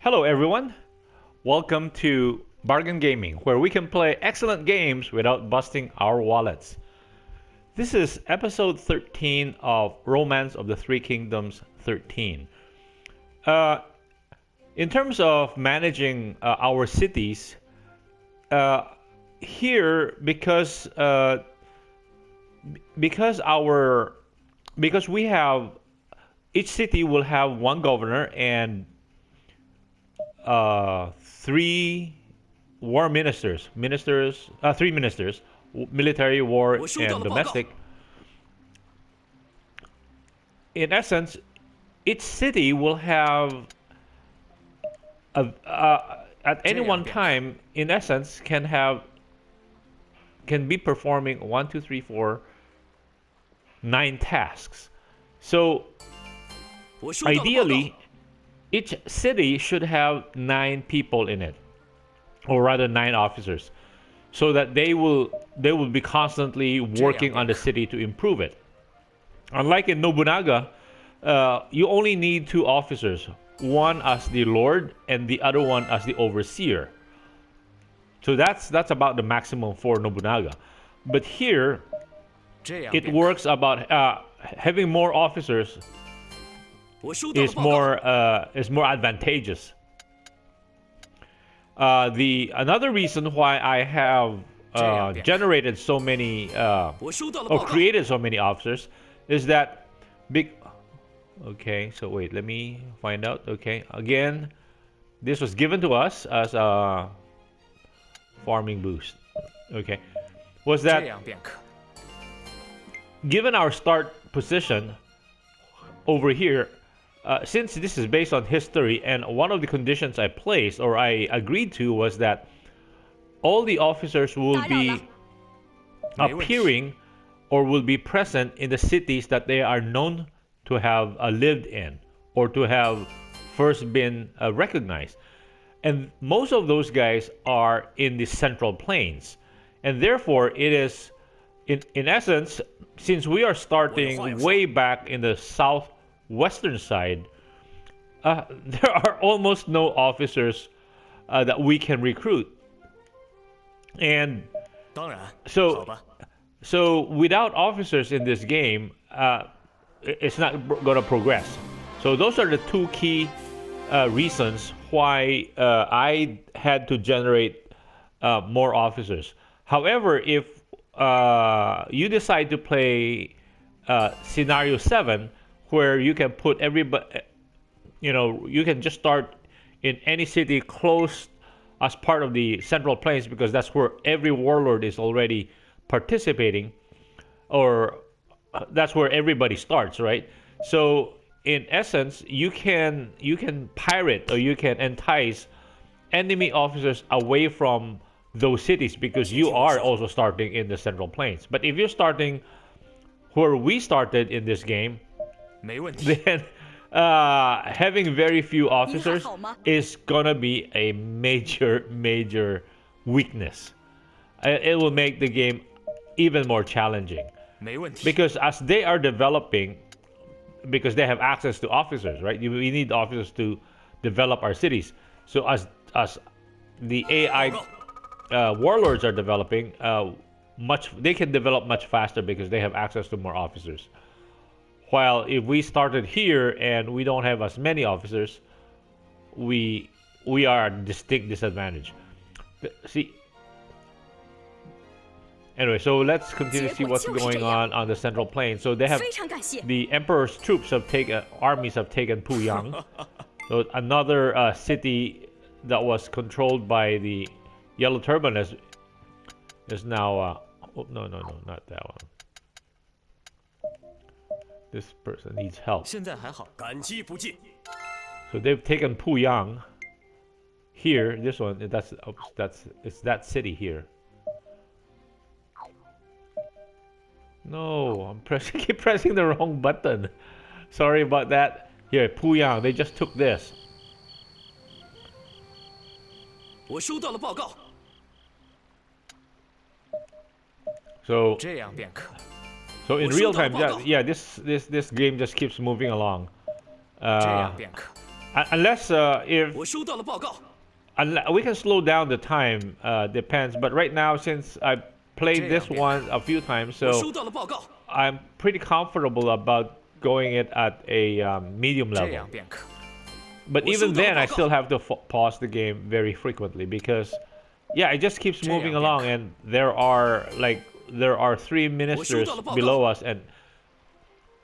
Hello everyone, welcome to Bargain Gaming, where we can play excellent games without busting our wallets. This is episode 13 of Romance of the Three Kingdoms 13. In terms of managing our cities, here because we have each city will have one governor and three war ministers, three ministers, military, war, and domestic. In essence, each city will have at any one time, in essence, can be performing 1, 2, 3, 4, 9 tasks. So ideally, each city should have 9 people in it, or rather 9 officers, so that they will be constantly working on the city to improve it. Unlike in Nobunaga, you only need 2 officers, one as the lord and the other one as the overseer. So that's about the maximum for Nobunaga. But here, it works about having more officers is more advantageous. Another reason why I have generated so many or created so many officers is that okay, so wait, let me find out. Okay, again, this was given to us as a farming boost. Okay, was that given our start position over here? Since this is based on history, and one of the conditions I placed or I agreed to was that all the officers will be appearing or will be present in the cities that they are known to have lived in or to have first been recognized. And most of those guys are in the Central Plains. And therefore, it is, in essence, since we are starting way back in the southwestern side, there are almost no officers that we can recruit. And so without officers in this game, it's not going to progress. So those are the 2 key reasons why I had to generate more officers. However, if you decide to play scenario 7, where you can put everybody, you can just start in any city close as part of the Central Plains, because that's where every warlord is already participating, or that's where everybody starts, right? So in essence, you can pirate or you can entice enemy officers away from those cities, because you are also starting in the Central Plains. But if you're starting where we started in this game, then having very few officers is gonna be a major weakness. It will make the game even more challenging, because as they are developing, because they have access to officers, right? We need officers to develop our cities. So as the AI warlords are developing, they can develop much faster because they have access to more officers. While if we started here and we don't have as many officers, we are at a distinct disadvantage. See. Anyway, so let's continue to see what's going on the Central Plains. So they have the Emperor's troops armies have taken Puyang. So another city that was controlled by the Yellow Turban is now oh, no, not that one. This person needs help. So they've taken Puyang. Here, this one, it's that city here. No, keep pressing the wrong button. Sorry about that. Here, Puyang, they just took this. So in real time, yeah, this game just keeps moving along. Unless if we can slow down the time, depends. But right now, since I played this one a few times, so I'm pretty comfortable about going it at a medium level. But even then, I still have to pause the game very frequently because, yeah, it just keeps moving along, and there are 3 ministers below us, and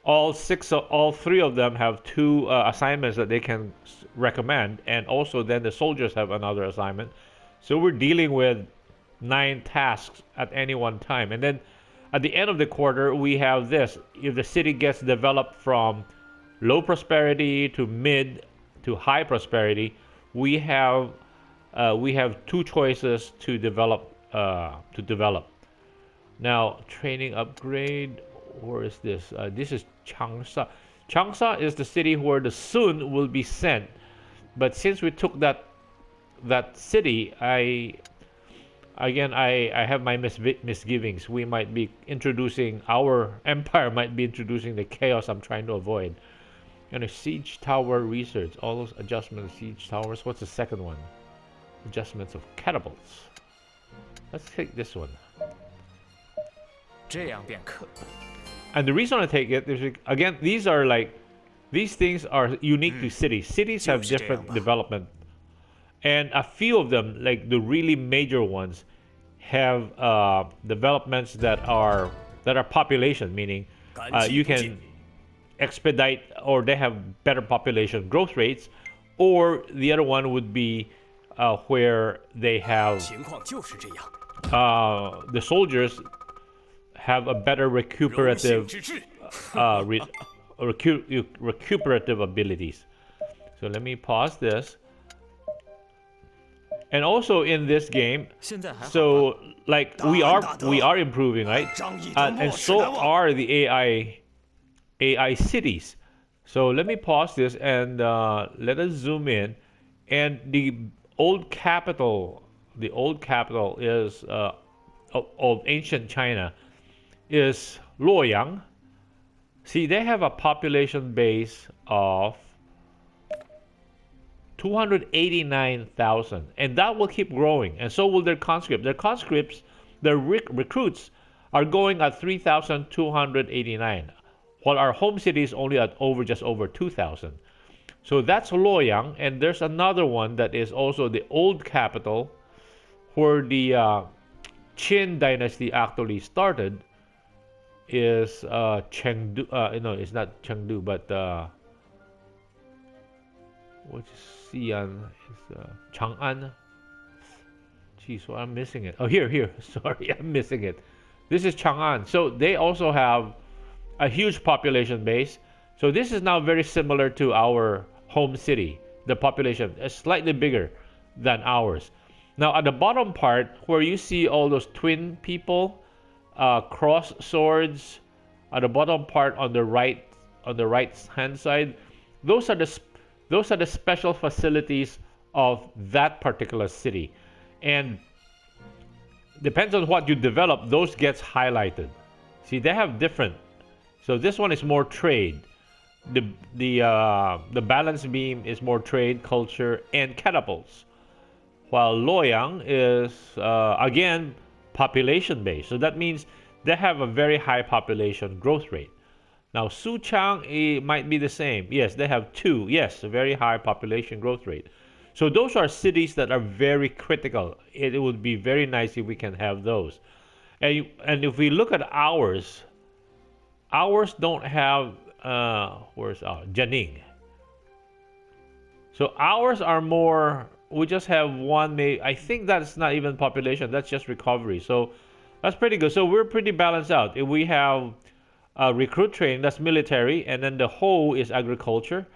all three of them have 2 assignments that they can recommend, and also then the soldiers have another assignment. So we're dealing with 9 tasks at any one time, and then at the end of the quarter we have this: if the city gets developed from low prosperity to mid to high prosperity, we have 2 choices to develop. Now, training upgrade. Where is this? This is Changsha. Changsha is the city where the Sun will be sent. But since we took that city, I have my misgivings. We might be introducing, our empire might be introducing the chaos I'm trying to avoid. And a siege tower research. All those adjustments, siege towers. What's the second one? Adjustments of catapults. Let's take this one. And the reason I take it is, again, these things are unique to cities. Cities have different development, and a few of them, like the really major ones, have developments that are population, meaning you can expedite, or they have better population growth rates, or the other one would be where they have the soldiers have a better recuperative abilities. So let me pause this. And also in this game, so like we are improving, right? And so are the AI cities. So let me pause this and let us zoom in. And the old capital is of ancient China is Luoyang. See, they have a population base of 289,000, and that will keep growing, and so will their conscripts. Their recruits are going at 3,289, while our home city is only at just over 2,000. So that's Luoyang, and there's another one that is also the old capital, where the Qin dynasty actually started. Is Chengdu? No, it's not Chengdu, but which is Xi'an? It's Chang'an. Jeez, well, I'm missing it. Oh, here. Sorry, I'm missing it. This is Chang'an. So they also have a huge population base. So this is now very similar to our home city. The population is slightly bigger than ours. Now at the bottom part, where you see all those twin people, cross swords, at the bottom part on the right hand side, those are the special facilities of that particular city, and depends on what you develop, those gets highlighted. See, they have different. So this one is more trade. The balance beam is more trade, culture, and catapults, while Luoyang is again population based. So that means they have a very high population growth rate. Now Suchang might be the same. Yes, they have 2. Yes, a very high population growth rate. So those are cities that are very critical. It would be very nice if we can have those. And if we look at ours don't have where's our Jianing. So ours are more. We just have one. I think that's not even population. That's just recovery. So that's pretty good. So we're pretty balanced out. If we have recruit training, that's military, and then the whole is agriculture.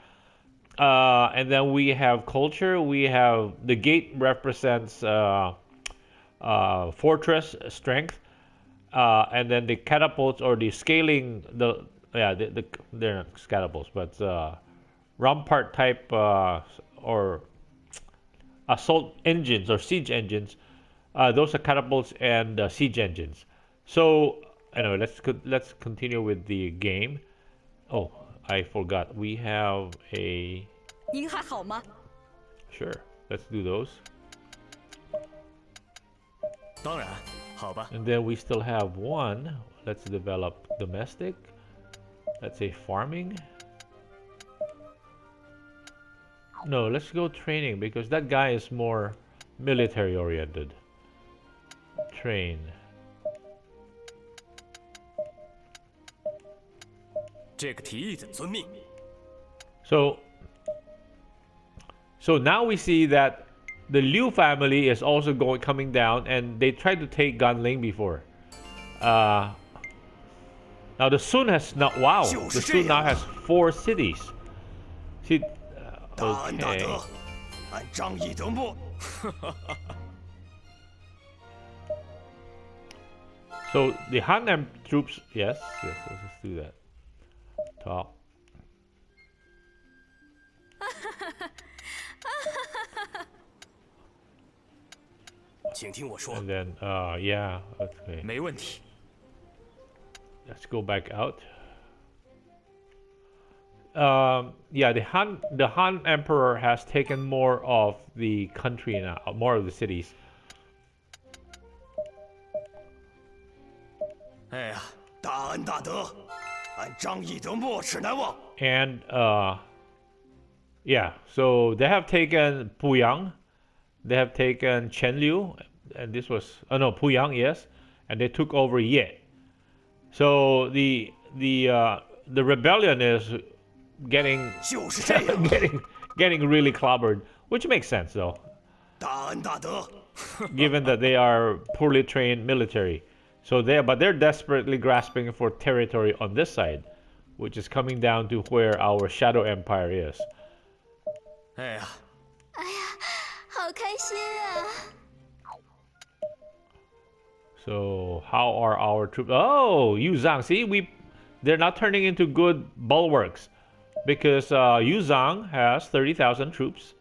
And then we have culture. We have the gate represents fortress strength, and then the catapults or the scaling. They're not catapults, but rampart type or assault engines or siege engines. Those are catapults and siege engines. So anyway, let's continue with the game. Oh, I forgot. We have a 您还好吗？ Sure, let's do those. 当然，好吧。 And then we still have one. Let's develop domestic. Let's say farming. No, let's go training because that guy is more military oriented. Train. 这个提议遵命。 So now we see that the Liu family is also coming down, and they tried to take Ganling before. Now the Sun has not. Wow, the Sun now has 4 cities. See, 大恩大 okay. 德，按仗义德墨。 So the Han troops, yes, let's do that. Talk. 请听我说。 And then, yeah, okay. 没问题。 Let's go back out. Yeah, the Han Emperor has taken more of the country now, more of the cities. 哎呀，大恩大德，按仗义德墨，齿难忘。 And yeah, so they have taken Puyang, they have taken Chenliu, and this was Puyang, yes, and they took over Ye. So the rebellion is getting 就是这样。 getting really clobbered, which makes sense though, 大恩大德， given that they are poorly trained military. So they're desperately grasping for territory on this side, which is coming down to where our Shadow Empire is. 哎呀， 哎呀，好开心啊！ So how are our troops? Oh, Yuzhang. See, they're not turning into good bulwarks because Yuzhang has 30,000 troops,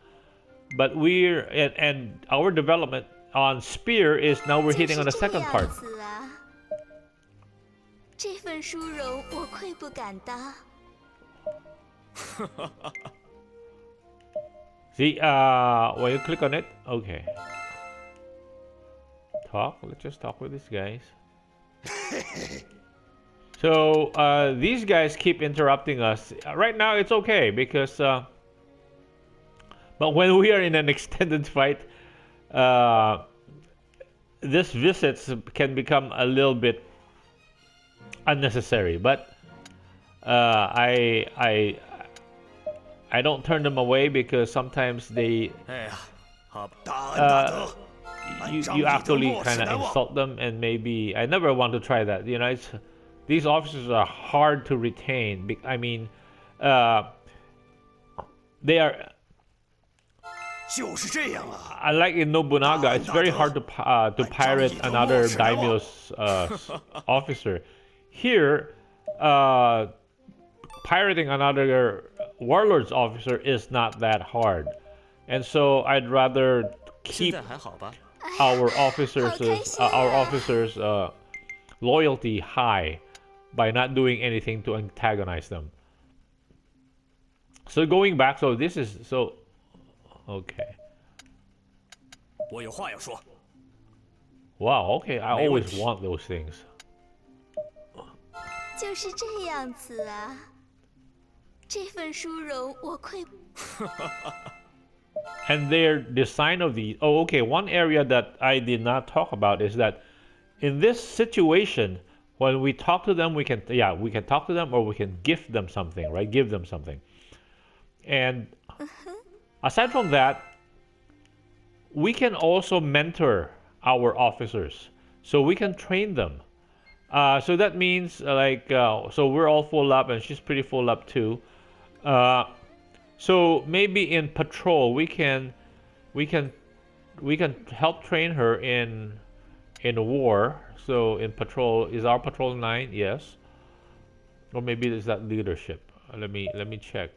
but and our development on spear is now we're hitting on the second part. 这份殊荣我愧不敢当。 See, when you click on it, okay. Talk. Let's just talk with these guys. So these guys keep interrupting us. Right now, it's okay because, but when we are in an extended fight, this visits can become a little bit unnecessary. But I don't turn them away because sometimes they 哎呀，好，大恩大德， you actually kind of insult them, and maybe I never want to try that. You know, these officers are hard to retain. I mean, they are. 就是这样啊。 Unlike in Nobunaga, it's very hard to pirate another daimyo's officer. Here, pirating another warlord's officer is not that hard, and so I'd rather 现 keep 在还好吧？ our officers' loyalty high by not doing anything to antagonize them. So going back, so this is so okay. 我有话要说。 Wow, okay, I 没问 always 题。 want those things. 就是这样子啊，这份殊荣我愧。 And their design of these. Oh, okay. One area that I did not talk about is that in this situation, when we talk to them, we can talk to them or we can gift them something, right? Give them something. And aside from that, we can also mentor our officers, so we can train them. So that means so we're all full up, and she's pretty full up too. So maybe in patrol we can help train her in war. So in patrol, is our patrol 9? Yes. Or maybe it's that leadership. Let me check.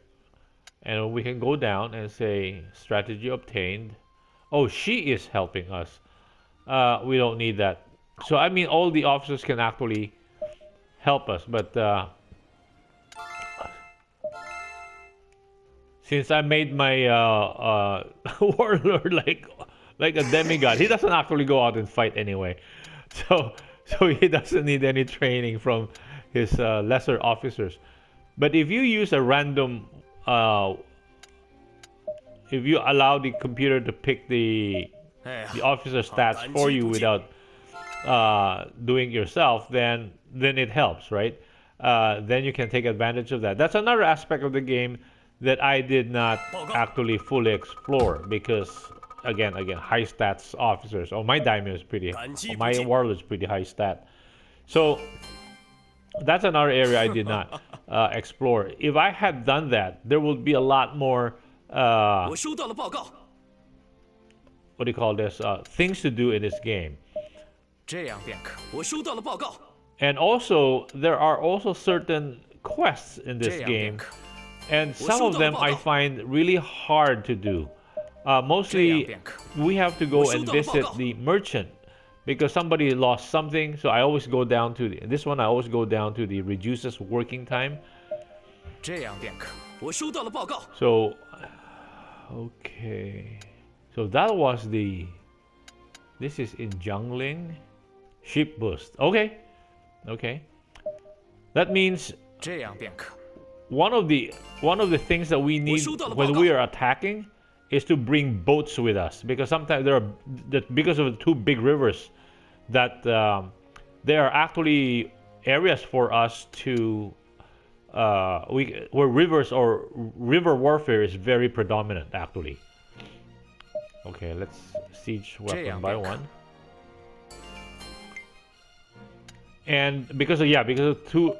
And we can go down and say strategy obtained. Oh, she is helping us. We don't need that. So I mean, all the officers can actually help us, but since I made my warlord like a demigod, he doesn't actually go out and fight anyway. So he doesn't need any training from his lesser officers. But if you use a random, if you allow the computer to pick the officer stats for you without doing it yourself, then it helps, right? Then you can take advantage of that. That's another aspect of the game that I did not actually fully explore because again high stats officers. Oh, my daimyo is pretty. My warlord is pretty high stat. So that's another area I did not explore. If I had done that, there would be a lot more. What do you call this? Things to do in this game. And also, there are also certain quests in this game, and some of them I find really hard to do. Mostly, we have to go and visit the merchant because somebody lost something. So I always go down to this one. I always go down to the reduces working time. So, okay. So that was the. This is in Jiangling, ship boost. Okay. That means one of the things that we need when we are attacking is to bring boats with us because sometimes because of the two big rivers that there are actually areas for us to where rivers or river warfare is very predominant actually. Okay, let's siege weapon by one. And because of two,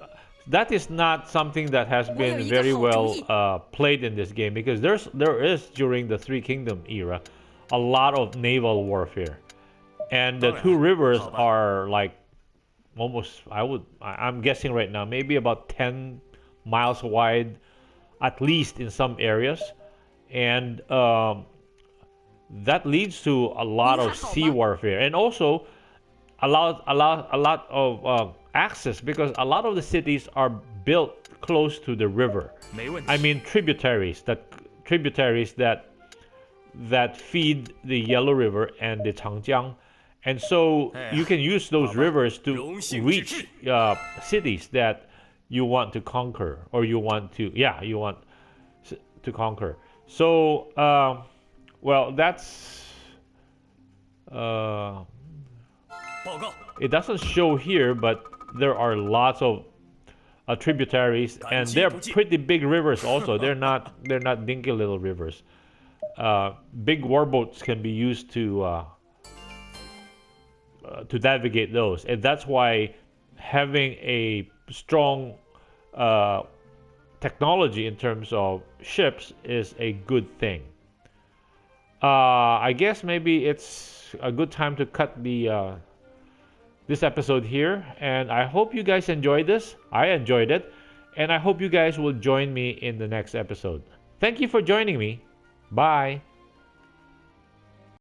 that is not something that has been very well played in this game because there is during the Three Kingdom era a lot of naval warfare, and the two rivers are like almost I'm guessing right now maybe about 10 miles wide, at least in some areas, and that leads to a lot of sea warfare and also a lot of access because a lot of the cities are built close to the river. I mean tributaries that feed the Yellow River and the Changjiang, and so you can use those rivers to reach cities that you want to conquer or you want to conquer. So well, that's it doesn't show here, but there are lots of tributaries, and they're pretty big rivers. Also, they're not dinky little rivers. Big warboats can be used to navigate those, and that's why having a strong technology in terms of ships is a good thing. I guess maybe it's a good time to cut the this episode here, and I hope you guys enjoyed this. I enjoyed it, and I hope you guys will join me in the next episode. Thank you for joining me. Bye.